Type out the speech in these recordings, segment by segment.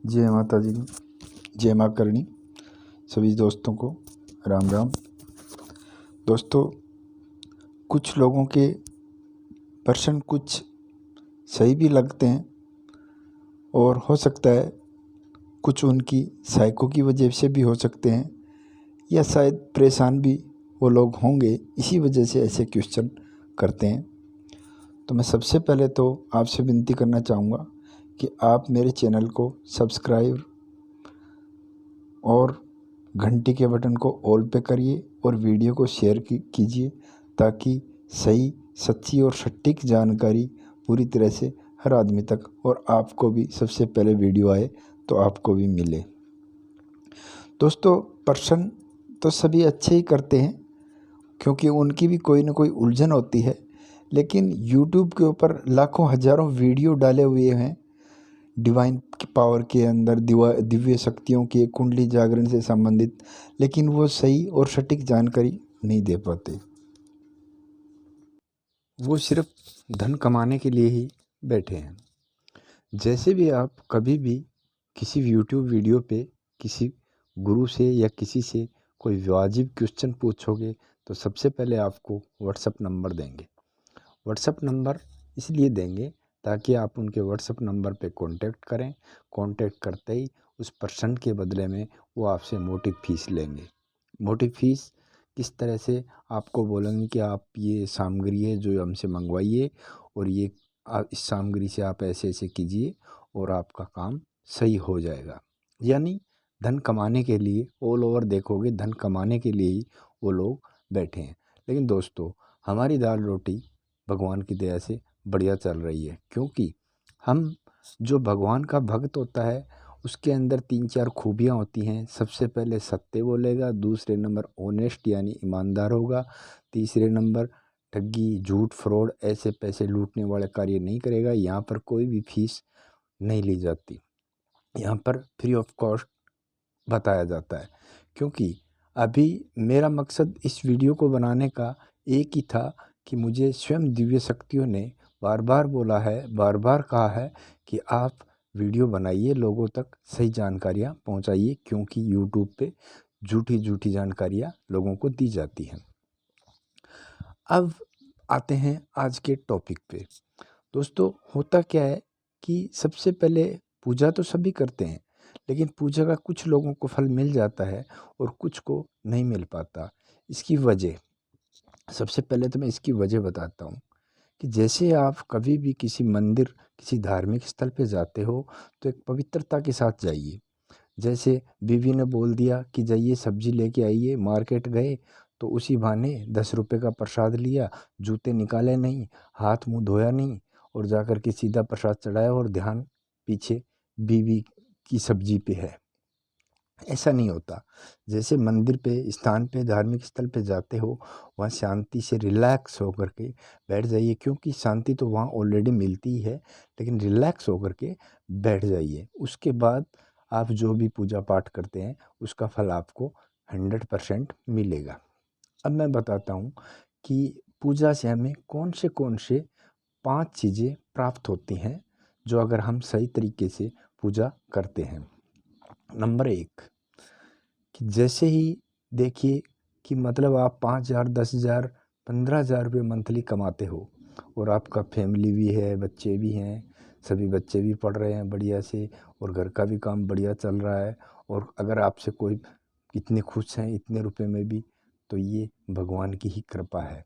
जय माता दी, जय माँ करणी। सभी दोस्तों को राम राम। दोस्तों, कुछ लोगों के प्रश्न कुछ सही भी लगते हैं और हो सकता है कुछ उनकी साइको की वजह से भी हो सकते हैं, या शायद परेशान भी वो लोग होंगे, इसी वजह से ऐसे क्वेश्चन करते हैं। तो मैं सबसे पहले तो आपसे विनती करना चाहूँगा कि आप मेरे चैनल को सब्सक्राइब और घंटी के बटन को ऑल पे करिए और वीडियो को शेयर कीजिए, ताकि सही, सच्ची और सटीक जानकारी पूरी तरह से हर आदमी तक और आपको भी सबसे पहले वीडियो आए तो आपको भी मिले। दोस्तों, प्रश्न तो सभी अच्छे ही करते हैं, क्योंकि उनकी भी कोई ना कोई उलझन होती है। लेकिन यूट्यूब के ऊपर लाखों हजारों वीडियो डाले हुए हैं डिवाइन पावर के अंदर, दिव्य शक्तियों के, कुंडली जागरण से संबंधित, लेकिन वो सही और सटीक जानकारी नहीं दे पाते। वो सिर्फ धन कमाने के लिए ही बैठे हैं। जैसे भी आप कभी भी किसी यूट्यूब वीडियो पे किसी गुरु से या किसी से कोई वाजिब क्वेश्चन पूछोगे तो सबसे पहले आपको व्हाट्सएप नंबर देंगे। व्हाट्सएप नंबर इसलिए देंगे ताकि आप उनके व्हाट्सएप नंबर पे कांटेक्ट करें। कांटेक्ट करते ही उस पर्सन के बदले में वो आपसे मोटी फीस लेंगे। मोटी फीस किस तरह से, आपको बोलेंगे कि आप ये सामग्री है जो हमसे मंगवाइए और ये इस सामग्री से आप ऐसे ऐसे कीजिए और आपका काम सही हो जाएगा। यानी धन कमाने के लिए, ऑल ओवर देखोगे धन कमाने के लिए ही वो लोग बैठे हैं। लेकिन दोस्तों, हमारी दाल रोटी भगवान की दया से बढ़िया चल रही है, क्योंकि हम जो भगवान का भक्त होता है उसके अंदर 3-4 खूबियाँ होती हैं। सबसे पहले सत्य बोलेगा, दूसरे नंबर ऑनेस्ट यानी ईमानदार होगा, तीसरे नंबर ठगी, झूठ, फ्रॉड, ऐसे पैसे लूटने वाले कार्य नहीं करेगा। यहाँ पर कोई भी फीस नहीं ली जाती, यहाँ पर फ्री ऑफ कॉस्ट बताया जाता है। क्योंकि अभी मेरा मकसद इस वीडियो को बनाने का एक ही था कि मुझे स्वयं दिव्य शक्तियों ने बार बार बोला है, बार बार कहा है कि आप वीडियो बनाइए, लोगों तक सही जानकारियाँ पहुंचाइए, क्योंकि यूट्यूब पे झूठी झूठी जानकारियाँ लोगों को दी जाती हैं। अब आते हैं आज के टॉपिक पे। दोस्तों, होता क्या है कि सबसे पहले पूजा तो सभी करते हैं, लेकिन पूजा का कुछ लोगों को फल मिल जाता है और कुछ को नहीं मिल पाता। इसकी वजह, सबसे पहले तो मैं इसकी वजह बताता हूँ कि जैसे आप कभी भी किसी मंदिर, किसी धार्मिक स्थल पे जाते हो तो एक पवित्रता के साथ जाइए। जैसे बीवी ने बोल दिया कि जाइए सब्जी लेके आइए, मार्केट गए तो उसी बहाने 10 रुपये का प्रसाद लिया, जूते निकाले नहीं, हाथ मुंह धोया नहीं और जाकर के सीधा प्रसाद चढ़ाया और ध्यान पीछे बीवी की सब्जी पे है। ऐसा नहीं होता। जैसे मंदिर पे, स्थान पे, धार्मिक स्थल पे जाते हो, वहाँ शांति से रिलैक्स होकर के बैठ जाइए, क्योंकि शांति तो वहाँ ऑलरेडी मिलती ही है, लेकिन रिलैक्स होकर के बैठ जाइए। उसके बाद आप जो भी पूजा पाठ करते हैं उसका फल आपको 100% मिलेगा। अब मैं बताता हूँ कि पूजा से हमें कौन से 5 चीज़ें प्राप्त होती हैं, जो अगर हम सही तरीके से पूजा करते हैं। नंबर 1, कि जैसे ही देखिए कि मतलब आप 5,000, 10,000, 15,000 रुपये मंथली कमाते हो और आपका फैमिली भी है, बच्चे भी हैं, सभी बच्चे भी पढ़ रहे हैं बढ़िया से और घर का भी काम बढ़िया चल रहा है, और अगर आपसे कोई इतने खुश हैं इतने रुपए में भी, तो ये भगवान की ही कृपा है।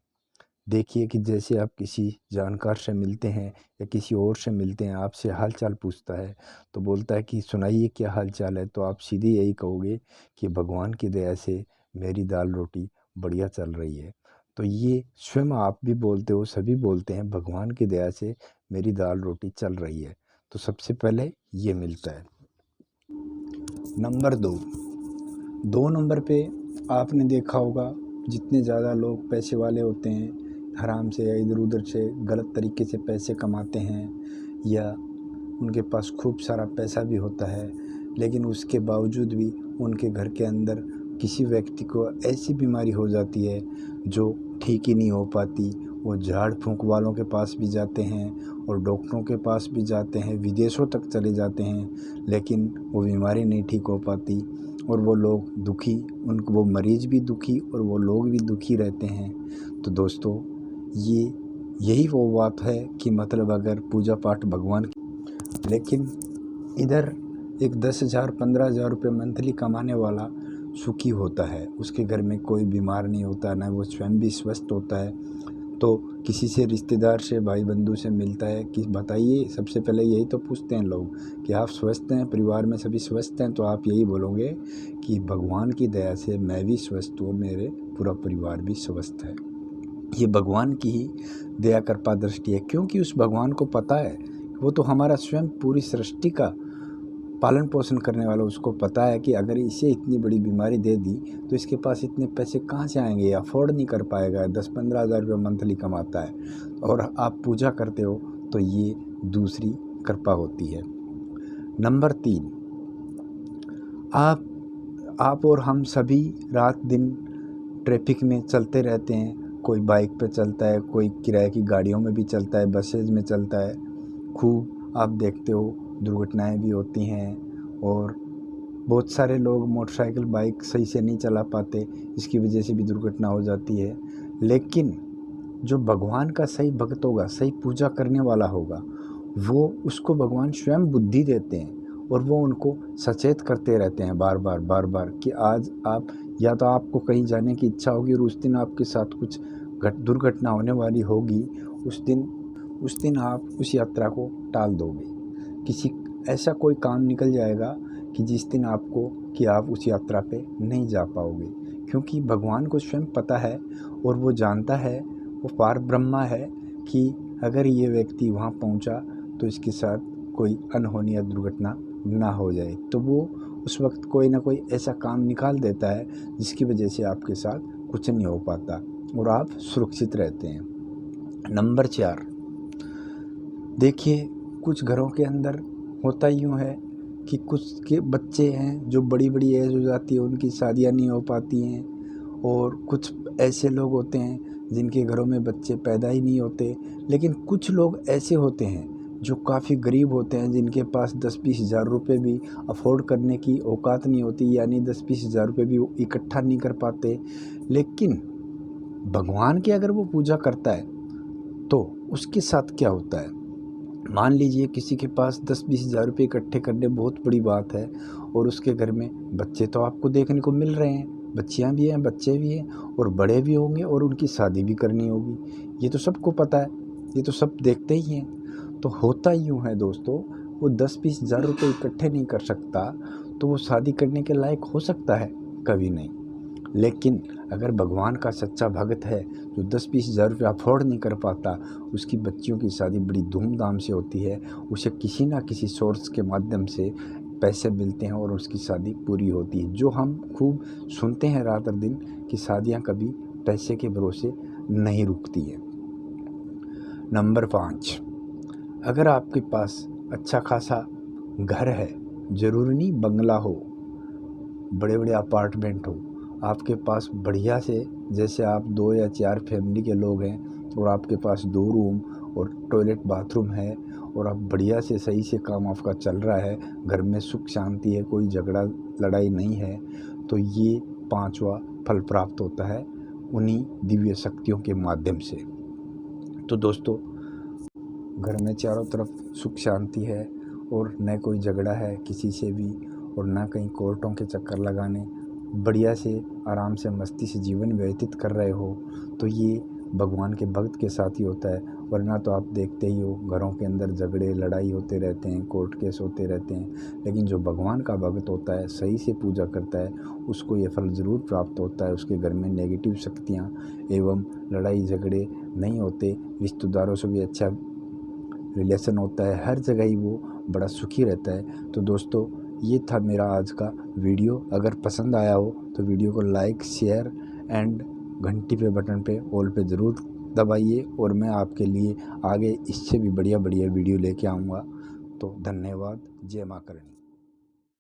देखिए कि जैसे आप किसी जानकार से मिलते हैं या किसी और से मिलते हैं, आपसे हाल चाल पूछता है तो बोलता है कि सुनाइए क्या हाल चाल है, तो आप सीधे यही कहोगे कि भगवान की दया से मेरी दाल रोटी बढ़िया चल रही है। तो ये स्वयं आप भी बोलते हो, सभी बोलते हैं, भगवान की दया से मेरी दाल रोटी चल रही है। तो सबसे पहले ये मिलता है। नंबर 2 नंबर पे आपने देखा होगा, जितने ज़्यादा लोग पैसे वाले होते हैं, हराम से या इधर उधर से गलत तरीके से पैसे कमाते हैं, या उनके पास खूब सारा पैसा भी होता है, लेकिन उसके बावजूद भी उनके घर के अंदर किसी व्यक्ति को ऐसी बीमारी हो जाती है जो ठीक ही नहीं हो पाती। वो झाड़ फूँक वालों के पास भी जाते हैं और डॉक्टरों के पास भी जाते हैं, विदेशों तक चले जाते हैं, लेकिन वो बीमारी नहीं ठीक हो पाती और वो लोग दुखी, वो मरीज़ भी दुखी और वो लोग भी दुखी रहते हैं। तो दोस्तों यही वो बात है कि मतलब अगर पूजा पाठ भगवान की, लेकिन इधर एक 10,000 15,000 रुपये मंथली कमाने वाला सुखी होता है, उसके घर में कोई बीमार नहीं होता, ना वो स्वयं भी स्वस्थ होता है। तो किसी से रिश्तेदार से भाई बंधु से मिलता है कि बताइए, सबसे पहले यही तो पूछते हैं लोग कि आप स्वस्थ हैं, परिवार में सभी स्वस्थ हैं, तो आप यही बोलोगे कि भगवान की दया से मैं भी स्वस्थ हूँ, मेरे पूरा परिवार भी स्वस्थ है। ये भगवान की ही दया कृपा दृष्टि है, क्योंकि उस भगवान को पता है, वो तो हमारा स्वयं पूरी सृष्टि का पालन पोषण करने वाला, उसको पता है कि अगर इसे इतनी बड़ी बीमारी दे दी तो इसके पास इतने पैसे कहाँ से आएंगे, अफोर्ड नहीं कर पाएगा। 10-15 हज़ार रुपये मंथली कमाता है और आप पूजा करते हो, तो ये दूसरी कृपा होती है। नंबर 3, आप और हम सभी रात दिन ट्रैफिक में चलते रहते हैं। कोई बाइक पे चलता है, कोई किराए की गाड़ियों में भी चलता है, बसेज में चलता है। खूब आप देखते हो दुर्घटनाएं भी होती हैं और बहुत सारे लोग मोटरसाइकिल बाइक सही से नहीं चला पाते, इसकी वजह से भी दुर्घटना हो जाती है। लेकिन जो भगवान का सही भक्त होगा, सही पूजा करने वाला होगा, वो उसको भगवान स्वयं बुद्धि देते हैं और वो उनको सचेत करते रहते हैं बार बार कि आज आप, या तो आपको कहीं जाने की इच्छा होगी और उस दिन आपके साथ कुछ दुर्घटना होने वाली होगी, उस दिन आप उस यात्रा को टाल दोगे। किसी ऐसा कोई काम निकल जाएगा कि जिस दिन आपको कि आप उस यात्रा पे नहीं जा पाओगे, क्योंकि भगवान को स्वयं पता है और वो जानता है, वो पार ब्रह्मा है कि अगर ये व्यक्ति वहाँ पहुँचा तो इसके साथ कोई अनहोनी या दुर्घटना ना हो जाए, तो वो उस वक्त कोई ना कोई ऐसा काम निकाल देता है जिसकी वजह से आपके साथ कुछ नहीं हो पाता और आप सुरक्षित रहते हैं। नंबर 4, देखिए कुछ घरों के अंदर होता यूँ है कि कुछ के बच्चे हैं जो बड़ी एज हो जाती है, उनकी शादियां नहीं हो पाती हैं, और कुछ ऐसे लोग होते हैं जिनके घरों में बच्चे पैदा ही नहीं होते। लेकिन कुछ लोग ऐसे होते हैं जो काफ़ी गरीब होते हैं, जिनके पास 10-20 हज़ार रुपये भी अफोर्ड करने की औकात नहीं होती, यानी 10-20 हज़ार रुपये भी इकट्ठा नहीं कर पाते। लेकिन भगवान की अगर वो पूजा करता है तो उसके साथ क्या होता है, मान लीजिए किसी के पास 10-20 हज़ार रुपये इकट्ठे करने बहुत बड़ी बात है और उसके घर में बच्चे तो आपको देखने को मिल रहे हैं, बच्चियां भी हैं, बच्चे भी हैं और बड़े भी होंगे और उनकी शादी भी करनी होगी, ये तो सबको पता है, ये तो सब देखते ही हैं। तो होता यूँ है दोस्तों, वो 10-20 हज़ार रुपये इकट्ठे नहीं कर सकता तो वो शादी करने के लायक हो सकता है? कभी नहीं। लेकिन अगर भगवान का सच्चा भक्त है जो 10-20 हज़ार रुपये अफोर्ड नहीं कर पाता, उसकी बच्चियों की शादी बड़ी धूमधाम से होती है, उसे किसी ना किसी सोर्स के माध्यम से पैसे मिलते हैं और उसकी शादी पूरी होती है। जो हम खूब सुनते हैं रात और दिन कि शादियां कभी पैसे के भरोसे नहीं रुकती हैं। नंबर 5, अगर आपके पास अच्छा खासा घर है, ज़रूरी नहीं बंगला हो, बड़े बड़े अपार्टमेंट हो, आपके पास बढ़िया से, जैसे आप 2 या 4 फैमिली के लोग हैं और आपके पास 2 रूम और टॉयलेट बाथरूम है और आप बढ़िया से सही से काम आपका चल रहा है, घर में सुख शांति है, कोई झगड़ा लड़ाई नहीं है, तो ये 5वां फल प्राप्त होता है उन्हीं दिव्य शक्तियों के माध्यम से। तो दोस्तों, घर में चारों तरफ सुख शांति है और न कोई झगड़ा है किसी से भी और ना कहीं कोर्टों के चक्कर लगाने, बढ़िया से आराम से मस्ती से जीवन व्यतीत कर रहे हो, तो ये भगवान के भक्त के साथ ही होता है। वरना तो आप देखते ही हो घरों के अंदर झगड़े लड़ाई होते रहते हैं, कोर्ट केस होते रहते हैं। लेकिन जो भगवान का भक्त होता है, सही से पूजा करता है, उसको ये फल ज़रूर प्राप्त होता है। उसके घर में नेगेटिव शक्तियाँ एवं लड़ाई झगड़े नहीं होते, रिश्तेदारों से भी अच्छा रिलेशन होता है, हर जगह ही वो बड़ा सुखी रहता है। तो दोस्तों, ये था मेरा आज का वीडियो। अगर पसंद आया हो तो वीडियो को लाइक, शेयर एंड घंटी पे बटन पे ऑल पे ज़रूर दबाइए और मैं आपके लिए आगे इससे भी बढ़िया वीडियो लेके आऊँगा। तो धन्यवाद। जय माँ करणी।